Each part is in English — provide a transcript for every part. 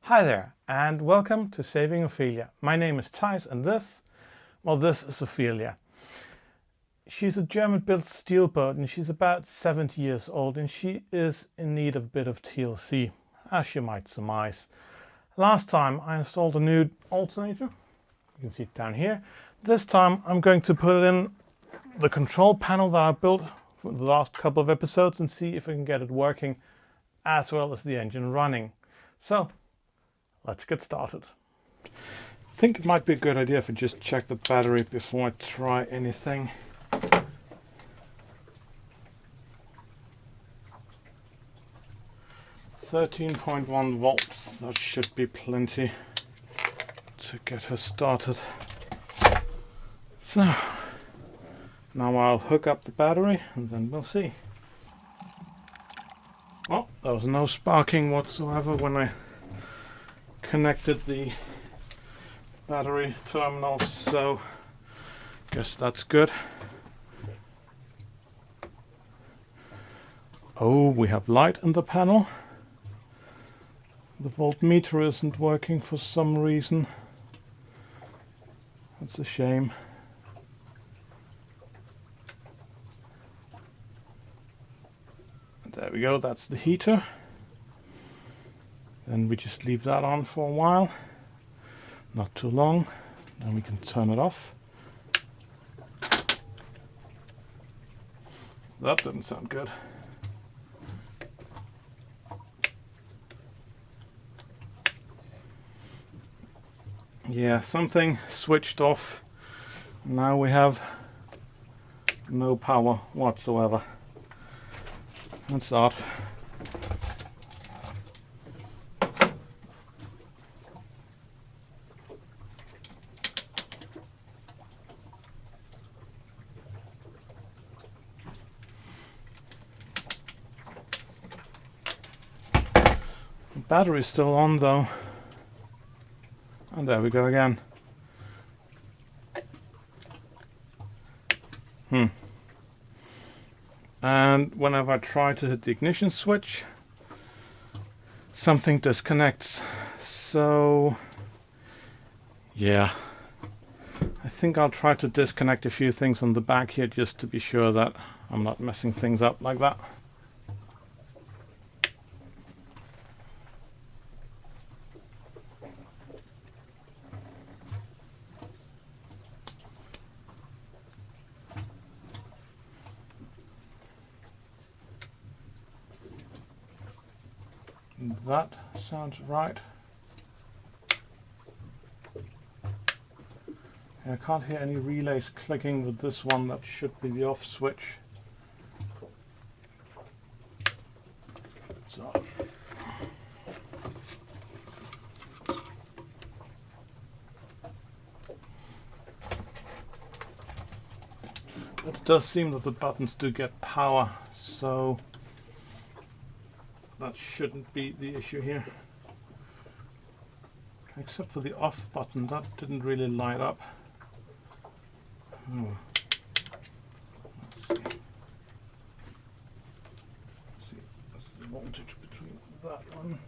Hi there, and welcome to Saving Ophelia. My name is Thijs, and this is Ophelia. She's a German-built steel boat, and she's about 70 years old, and she is in need of a bit of TLC, as you might surmise. Last time I installed a new alternator. You can see it down here. This time I'm going to put in the control panel that I built for the last couple of episodes and see if I can get it working as well as the engine running. So let's get started. I think it might be a good idea if I just check the battery before I try anything. .1 volts, that should be plenty to get her started. So now I'll hook up the battery and then we'll see. Oh, there was no sparking whatsoever when I connected the battery terminals, so guess that's good. Oh, we have light in the panel. The voltmeter isn't working for some reason. That's a shame. There we go, that's the heater. Then we just leave that on for a while, not too long, then we can turn it off. That didn't sound good. Yeah, something switched off. Now we have no power whatsoever. That's odd. The battery's still on though. And there we go again. And whenever I try to hit the ignition switch, something disconnects. So yeah, I think I'll try to disconnect a few things on the back here just to be sure that I'm not messing things up like that. That sounds right. I can't hear any relays clicking with this one. That should be the off switch. So it does seem that the buttons do get power, so that shouldn't be the issue here. Except for the off button, that didn't really light up. Oh. Let's see. That's the voltage between that one.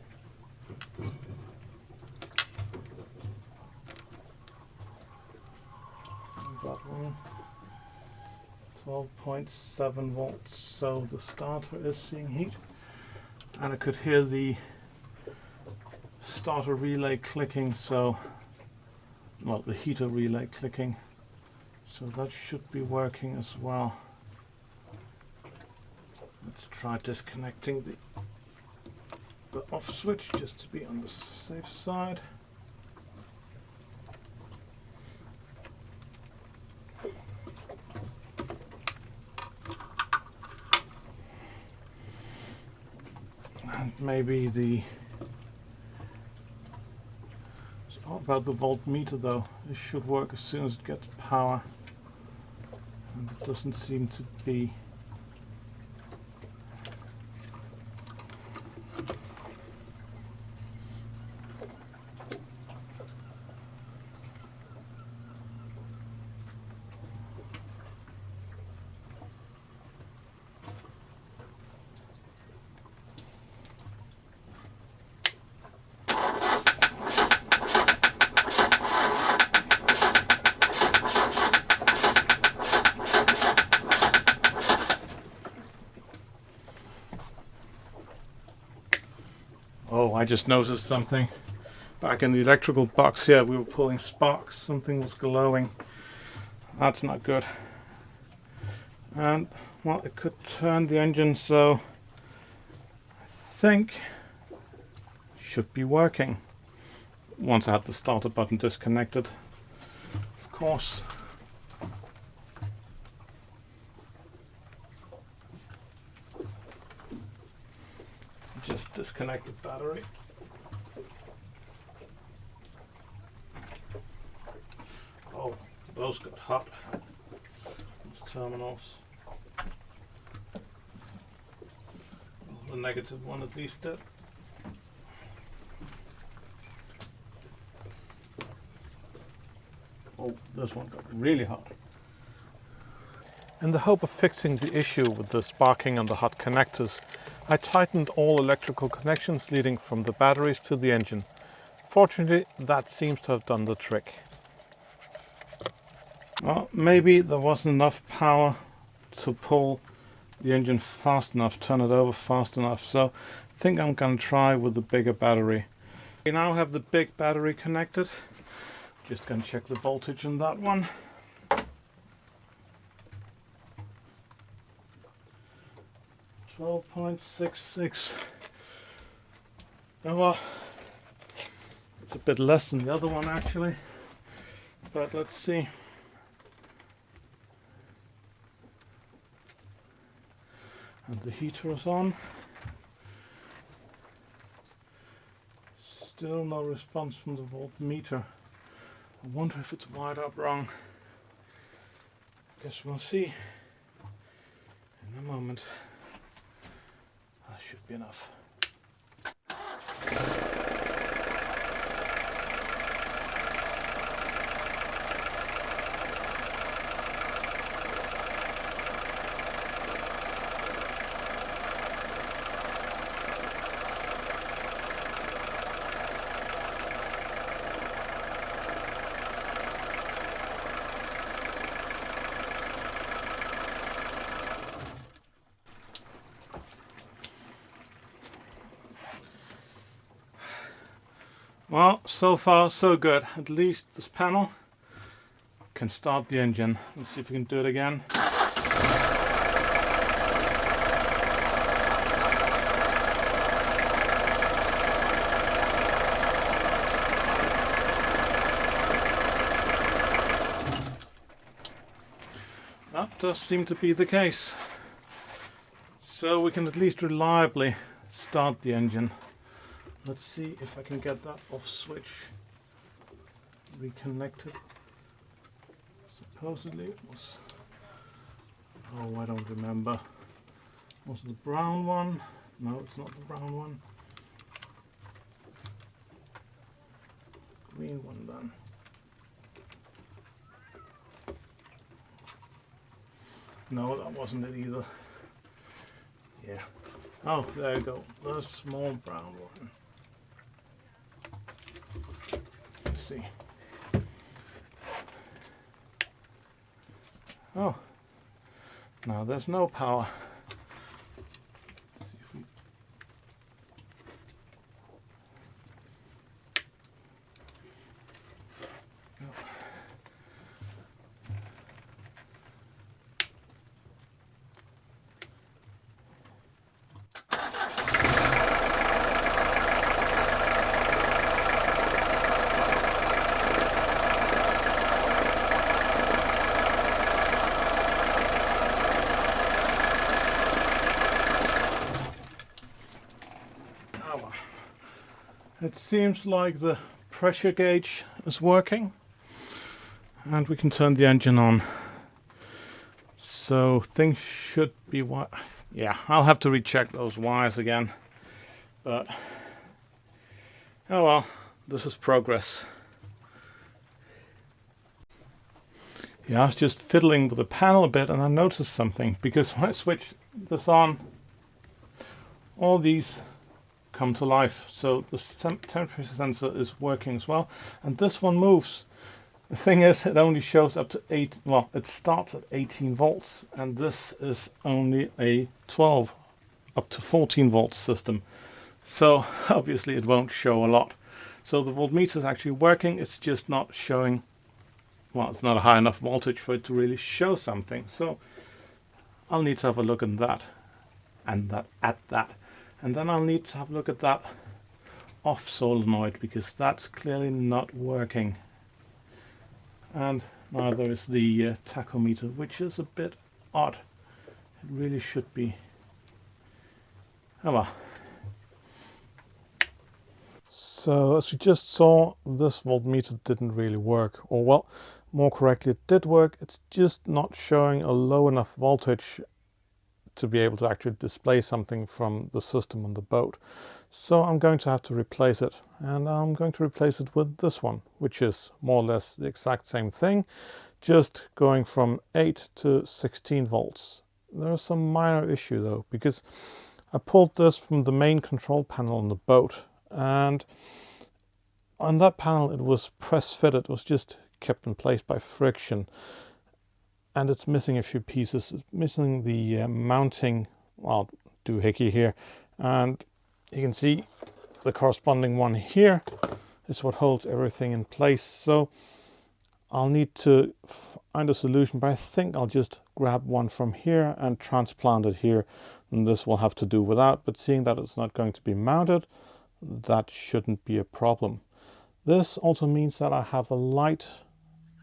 And that one. 12.7 volts, so the starter is seeing heat. And I could hear the starter relay clicking, so, well, the heater relay clicking, so that should be working as well. Let's try disconnecting the off switch just to be on the safe side. And maybe what about the voltmeter though? This should work as soon as it gets power, and it doesn't seem to be. Oh, I just noticed something. Back in the electrical box here, we were pulling sparks. Something was glowing. That's not good. And, well, it could turn the engine, so I think it should be working. Once I had the starter button disconnected, of course. Just disconnect the battery. Oh, those got hot. Those terminals. Well, the negative one at least did. Oh, this one got really hot. In the hope of fixing the issue with the sparking on the hot connectors, I tightened all electrical connections leading from the batteries to the engine. Fortunately, that seems to have done the trick. Well, maybe there wasn't enough power to pull the engine fast enough, turn it over fast enough, so I think I'm going to try with the bigger battery. We now have the big battery connected. Just going to check the voltage on that one. .66. Oh well, it's a bit less than the other one actually, but let's see. And the heater is on. Still no response from the voltmeter. I wonder if it's wired up wrong. Guess we'll see in a moment. That should be enough. Well, so far so good. At least this panel can start the engine. Let's see if we can do it again. That does seem to be the case. So we can at least reliably start the engine. Let's see if I can get that off switch reconnected. Supposedly it was, oh, I don't remember. Was it the brown one? No, it's not the brown one. Green one then. No, that wasn't it either. Yeah. Oh, there you go. The small brown one. Let's see. Oh, now there's no power. Let's see if we... No. It seems like the pressure gauge is working and we can turn the engine on. So things should be, yeah, I'll have to recheck those wires again, but oh well, this is progress. Yeah, I was just fiddling with the panel a bit and I noticed something, because when I switch this on, all these come to life. So the temperature sensor is working as well, and this one moves. The thing is, it only shows up to 8, well, it starts at 18 volts, and this is only a 12 up to 14 volts system. So obviously it won't show a lot. So the voltmeter is actually working, it's just not showing, well, it's not a high enough voltage for it to really show something. So I'll need to have a look at that and that. And then I'll need to have a look at that off solenoid, because that's clearly not working. And neither is the tachometer, which is a bit odd. It really should be. Oh well. So as we just saw, this voltmeter didn't really work, or well, more correctly, it did work. It's just not showing a low enough voltage to be able to actually display something from the system on the boat. So I'm going to have to replace it, and I'm going to replace it with this one, which is more or less the exact same thing, just going from 8 to 16 volts. There's some minor issue though, because I pulled this from the main control panel on the boat, and on that panel it was press fitted, it was just kept in place by friction, and it's missing a few pieces. It's missing the mounting, well, doohickey here, and you can see the corresponding one here is what holds everything in place. So I'll need to find a solution, but I think I'll just grab one from here and transplant it here, and this will have to do without, but seeing that it's not going to be mounted, that shouldn't be a problem. This also means that I have a light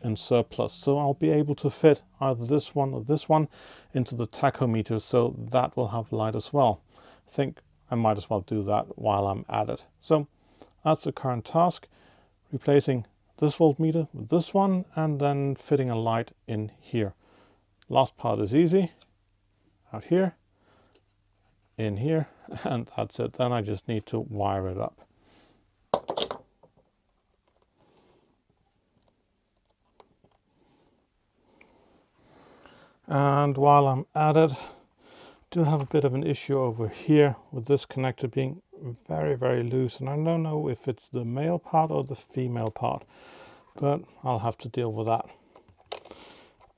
in surplus, so I'll be able to fit either this one or this one into the tachometer, so that will have light as well. I think I might as well do that while I'm at it. So that's the current task, replacing this voltmeter with this one and then fitting a light in here. Last part is easy, out here, in here, and that's it. Then I just need to wire it up. And while I'm at it, I do have a bit of an issue over here with this connector being very, very loose, and I don't know if it's the male part or the female part, but I'll have to deal with that.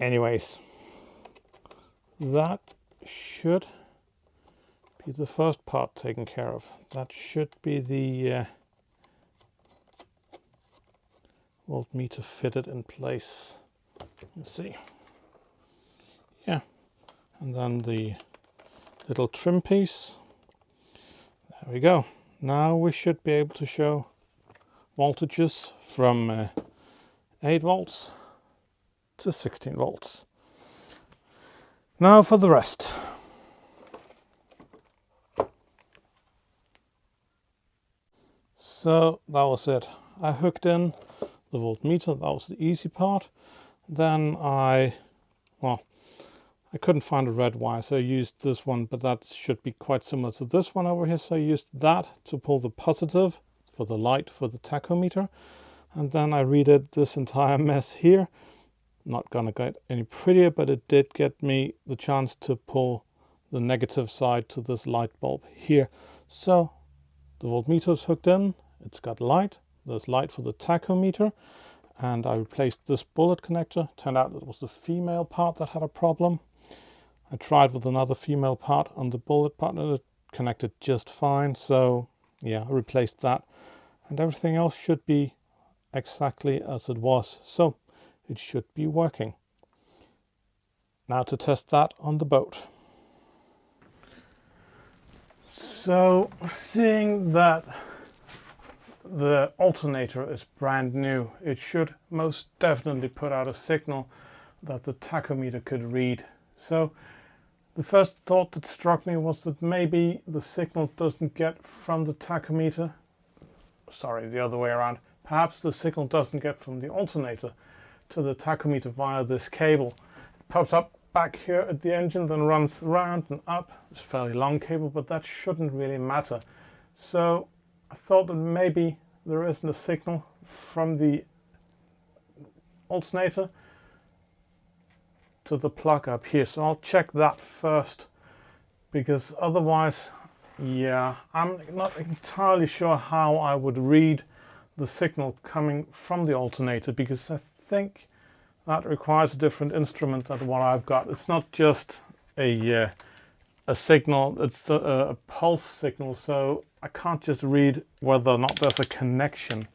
Anyways, that should be the first part taken care of. That should be the voltmeter fitted in place. Let's see. Yeah, and then the little trim piece. There we go. Now we should be able to show voltages from 8 volts to 16 volts. Now for the rest. So that was it. I hooked in the voltmeter, that was the easy part. Then I couldn't find a red wire, so I used this one, but that should be quite similar to this one over here. So I used that to pull the positive for the light for the tachometer. And then I redid this entire mess here. Not gonna get any prettier, but it did get me the chance to pull the negative side to this light bulb here. So the voltmeter is hooked in, it's got light, there's light for the tachometer, and I replaced this bullet connector. Turned out it was the female part that had a problem. I tried with another female part on the bullet part and it connected just fine. So yeah, I replaced that, and everything else should be exactly as it was. So it should be working. Now to test that on the boat. So seeing that the alternator is brand new, it should most definitely put out a signal that the tachometer could read. So the first thought that struck me was that maybe the signal doesn't get from the tachometer, sorry, the other way around. Perhaps the signal doesn't get from the alternator to the tachometer via this cable. It pops up back here at the engine, then runs around and up. It's a fairly long cable, but that shouldn't really matter. So I thought that maybe there isn't a signal from the alternator to the plug up here. So I'll check that first, because otherwise, yeah, I'm not entirely sure how I would read the signal coming from the alternator, because I think that requires a different instrument than what I've got. It's not just a a signal, it's a pulse signal, so I can't just read whether or not there's a connection.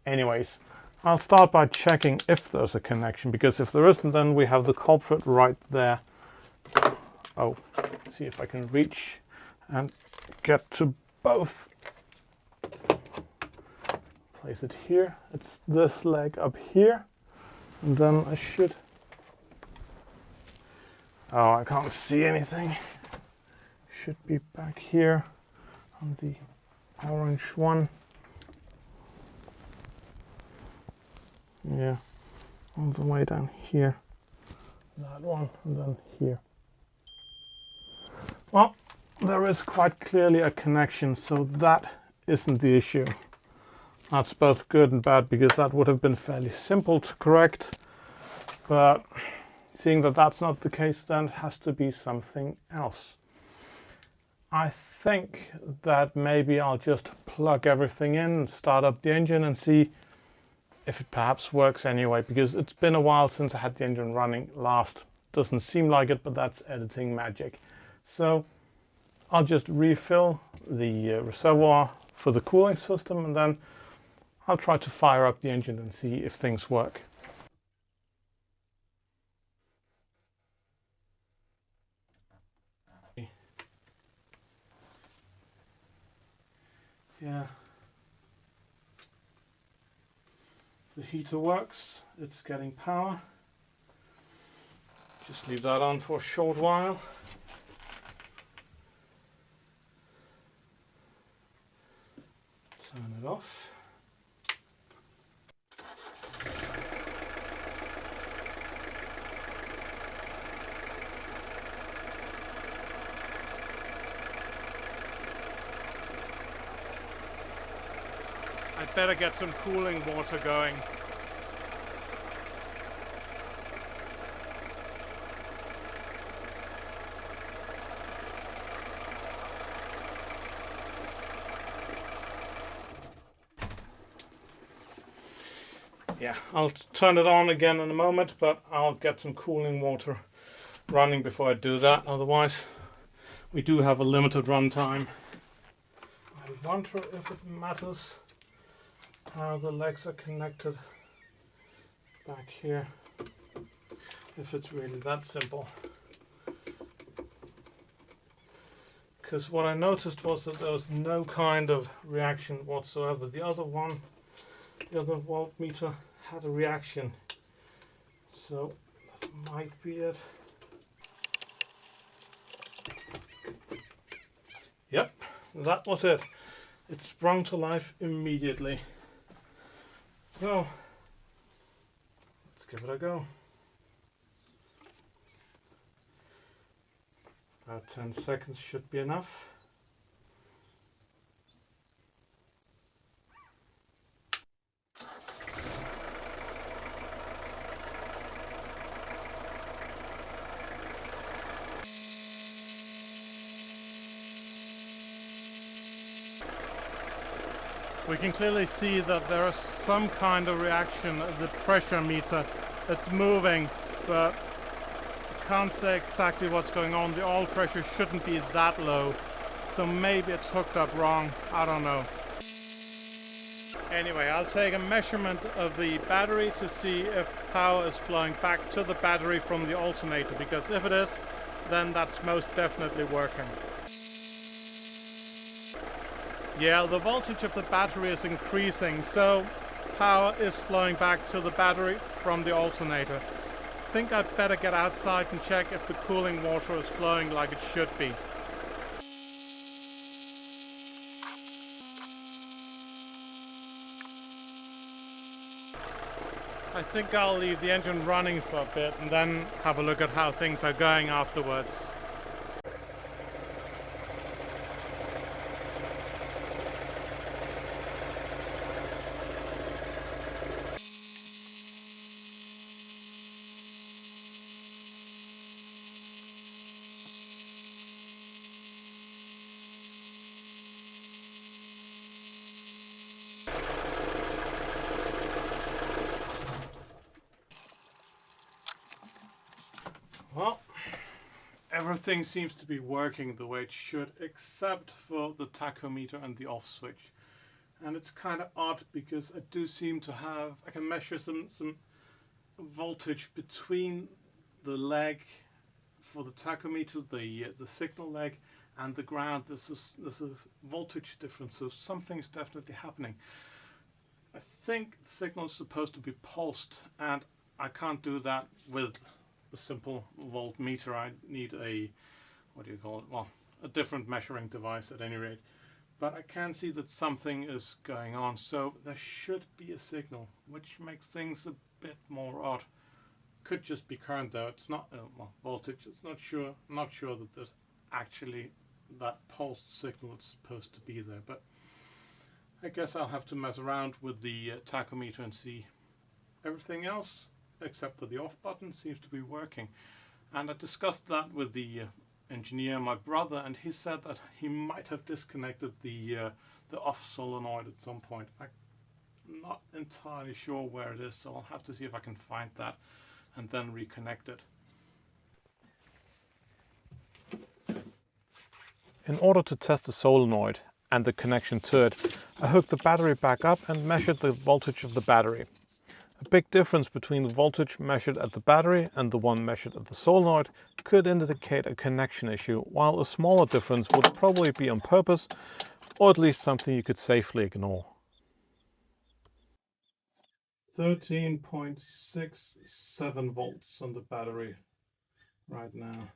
Anyways, I'll start by checking if there's a connection, because if there isn't, then we have the culprit right there. Oh, see if I can reach and get to both. Place it here. It's this leg up here, and then I should... Oh, I can't see anything. Should be back here on the orange one. Yeah, all the way down here. That one, and then here. Well, there is quite clearly a connection, so that isn't the issue. That's both good and bad, because that would have been fairly simple to correct. But seeing that that's not the case, then it has to be something else. I think that maybe I'll just plug everything in and start up the engine and see if it perhaps works anyway, because it's been a while since I had the engine running last. Doesn't seem like it, but that's editing magic. So I'll just refill the reservoir for the cooling system, and then I'll try to fire up the engine and see if things work. Yeah, the heater works, it's getting power. Just leave that on for a short while. Turn it off. I'd better get some cooling water going. Yeah, I'll turn it on again in a moment, but I'll get some cooling water running before I do that. Otherwise, we do have a limited run time. I wonder if it matters how the legs are connected back here, if it's really that simple. Because what I noticed was that there was no kind of reaction whatsoever. The other one, the other voltmeter, had a reaction, so that might be it. Yep, that was it. It sprung to life immediately. So let's give it a go. About 10 seconds should be enough. We can clearly see that there is some kind of reaction at the pressure meter. It's moving, but I can't say exactly what's going on. The oil pressure shouldn't be that low, so maybe it's hooked up wrong. I don't know. Anyway, I'll take a measurement of the battery to see if power is flowing back to the battery from the alternator, because if it is, then that's most definitely working. Yeah, the voltage of the battery is increasing, so power is flowing back to the battery from the alternator. I think I'd better get outside and check if the cooling water is flowing like it should be. I think I'll leave the engine running for a bit and then have a look at how things are going afterwards. everything seems to be working the way it should, except for the tachometer and the off switch. And it's kind of odd because I do seem to have, I can measure some voltage between the leg for the tachometer, the signal leg, and the ground. There's a voltage difference, so something's definitely happening. I think the signal is supposed to be pulsed, and I can't do that with a simple voltmeter. I need a, what do you call it? Well, a different measuring device at any rate. But I can see that something is going on, so there should be a signal, which makes things a bit more odd. Could just be current though. It's not well, voltage. It's not sure. I'm not sure that there's actually that pulsed signal that's supposed to be there, but I guess I'll have to mess around with the tachometer and see. Everything else except for the off button seems to be working, and I discussed that with the engineer, my brother, and he said that he might have disconnected the off solenoid at some point. I'm not entirely sure where it is, so I'll have to see if I can find that and then reconnect it. In order to test the solenoid and the connection to it, I hooked the battery back up and measured the voltage of the battery. A big difference between the voltage measured at the battery and the one measured at the solenoid could indicate a connection issue, while a smaller difference would probably be on purpose, or at least something you could safely ignore. 13.67 volts on the battery right now.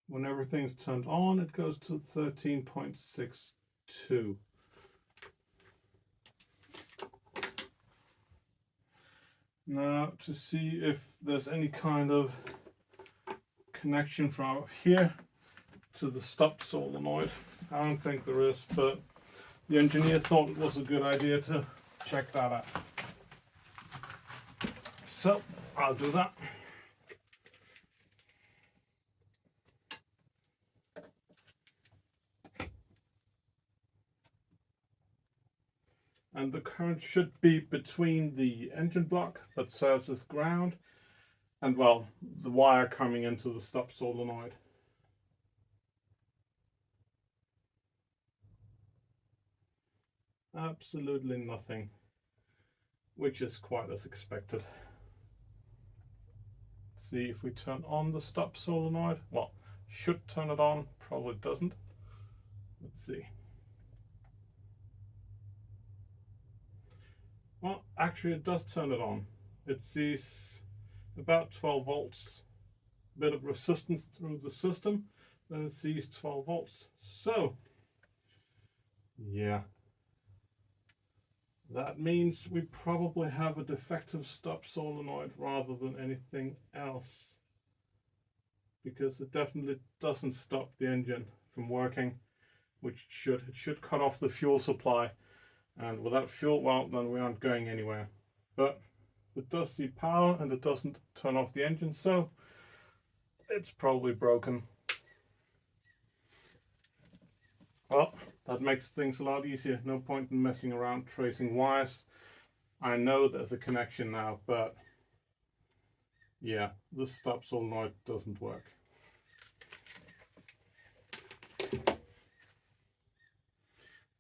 When everything's turned on, it goes to 13.62. Now, to see if there's any kind of connection from here to the stop solenoid. I don't think there is, but the engineer thought it was a good idea to check that out. So, I'll do that. And the current should be between the engine block that serves as ground and, well, the wire coming into the stop solenoid. Absolutely nothing, which is quite as expected. See if we turn on the stop solenoid. Well, should turn it on, probably doesn't. Let's see. Well, actually it does turn it on. It sees about 12 volts, a bit of resistance through the system, then it sees 12 volts. So, yeah. That means we probably have a defective stop solenoid rather than anything else, because it definitely doesn't stop the engine from working, which it should cut off the fuel supply. And without fuel, well, then we aren't going anywhere. But it does see power and it doesn't turn off the engine, so it's probably broken. Well, that makes things a lot easier. No point in messing around tracing wires. I know there's a connection now, but yeah, the stop solenoid doesn't work.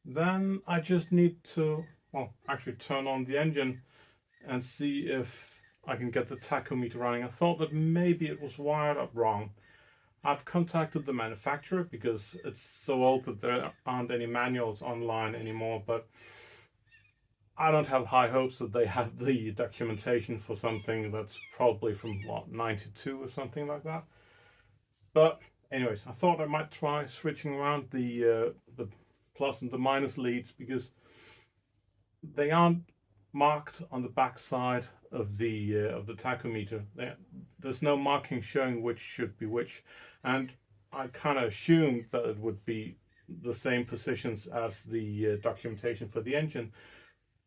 Then I just need to, well, actually turn on the engine and see if I can get the tachometer running. I thought that maybe it was wired up wrong. I've contacted the manufacturer because it's so old that there aren't any manuals online anymore, but I don't have high hopes that they have the documentation for something that's probably from, what, 92 or something like that. But anyways, I thought I might try switching around the plus and the minus leads, because they aren't marked on the back side of the tachometer. There's no marking showing which should be which, and I kind of assumed that it would be the same positions as the documentation for the engine.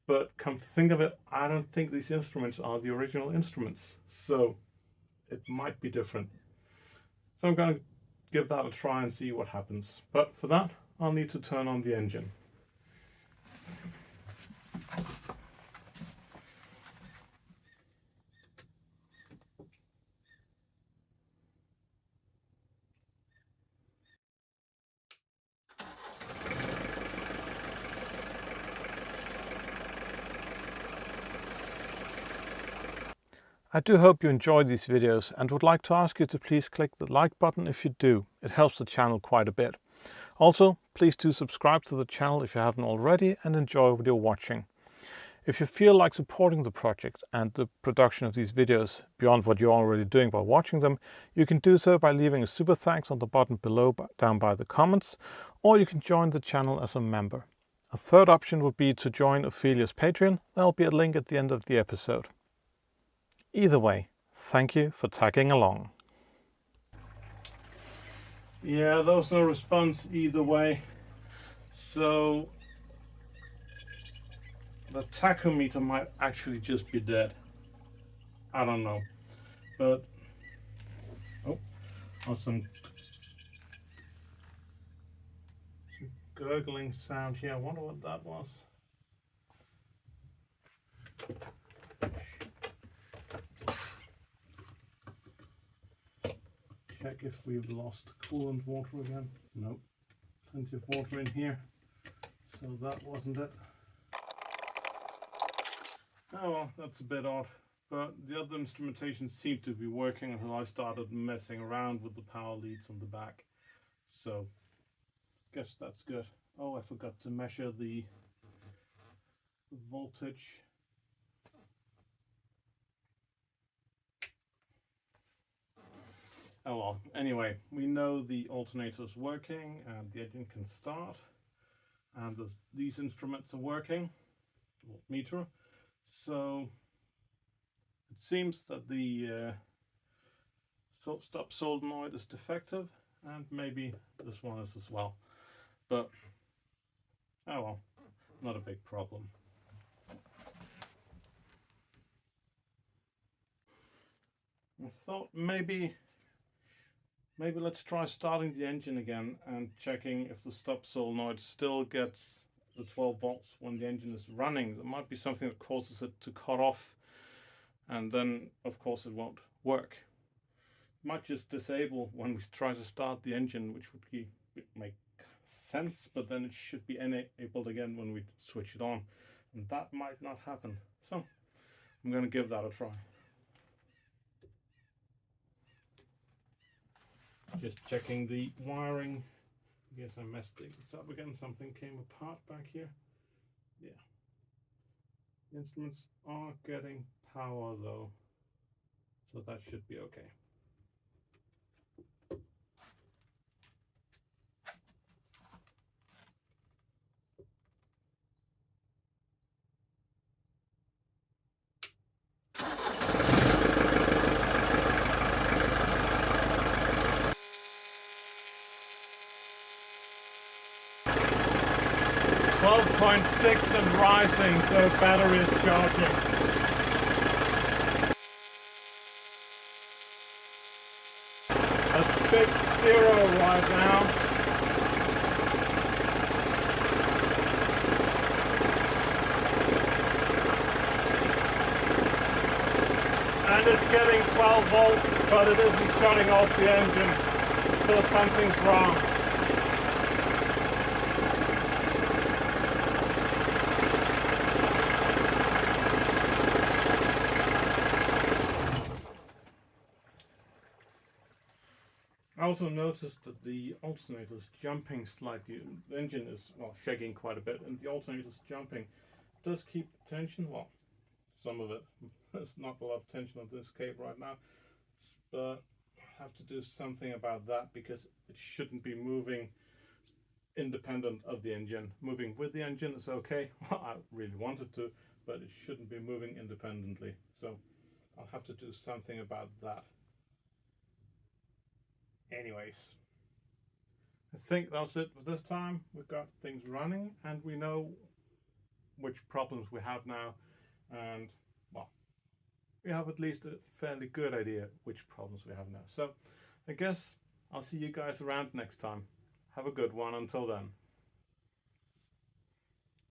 But come to think of it, I don't think these instruments are the original instruments, so it might be different. So I'm going to give that a try and see what happens. But for that, I'll need to turn on the engine. I do hope you enjoyed these videos and would like to ask you to please click the like button if you do. It helps the channel quite a bit. Also, please do subscribe to the channel if you haven't already and enjoy what you're watching. If you feel like supporting the project and the production of these videos beyond what you're already doing by watching them, you can do so by leaving a super thanks on the button below down by the comments, or you can join the channel as a member. A third option would be to join Ophelia's Patreon. There'll be a link at the end of the episode. Either way, thank you for tagging along. Yeah, there was no response either way. So the tachometer might actually just be dead. I don't know. But oh, some gurgling sound here. I wonder what that was. Check if we've lost coolant water again. Nope. Plenty of water in here. So that wasn't it. Oh well, that's a bit odd. But the other instrumentation seemed to be working until I started messing around with the power leads on the back. So, guess that's good. Oh, I forgot to measure the voltage. Oh well, anyway, we know the alternator is working and the engine can start. And these instruments are working, voltmeter. So it seems that the stop solenoid is defective, and maybe this one is as well. But oh well, not a big problem. I thought maybe let's try starting the engine again and checking if the stop solenoid still gets the 12 volts when the engine is running. There might be something that causes it to cut off, and then of course it won't work. It might just disable when we try to start the engine, which would make sense, but then it should be enabled again when we switch it on, and that might not happen. So I'm going to give that a try. Just checking the wiring. I guess I messed things up again. Something came apart back here. Yeah. The instruments are getting power though, so that should be okay. 12.6 and rising, so battery is charging. A big 0 right now. And it's getting 12 volts, but it isn't shutting off the engine, so something's wrong. I also noticed that the alternator is jumping slightly. The engine is, well, shaking quite a bit, and the alternator is jumping. It does keep tension, well, some of it. There's not a lot of tension on this cable right now, but I have to do something about that because it shouldn't be moving independent of the engine. Moving with the engine is okay. I really wanted to, but it shouldn't be moving independently. So I'll have to do something about that. Anyways, I think that's it for this time. We've got things running and we know which problems we have now, and well, we have at least a fairly good idea which problems we have now. So I guess I'll see you guys around next time. Have a good one until then.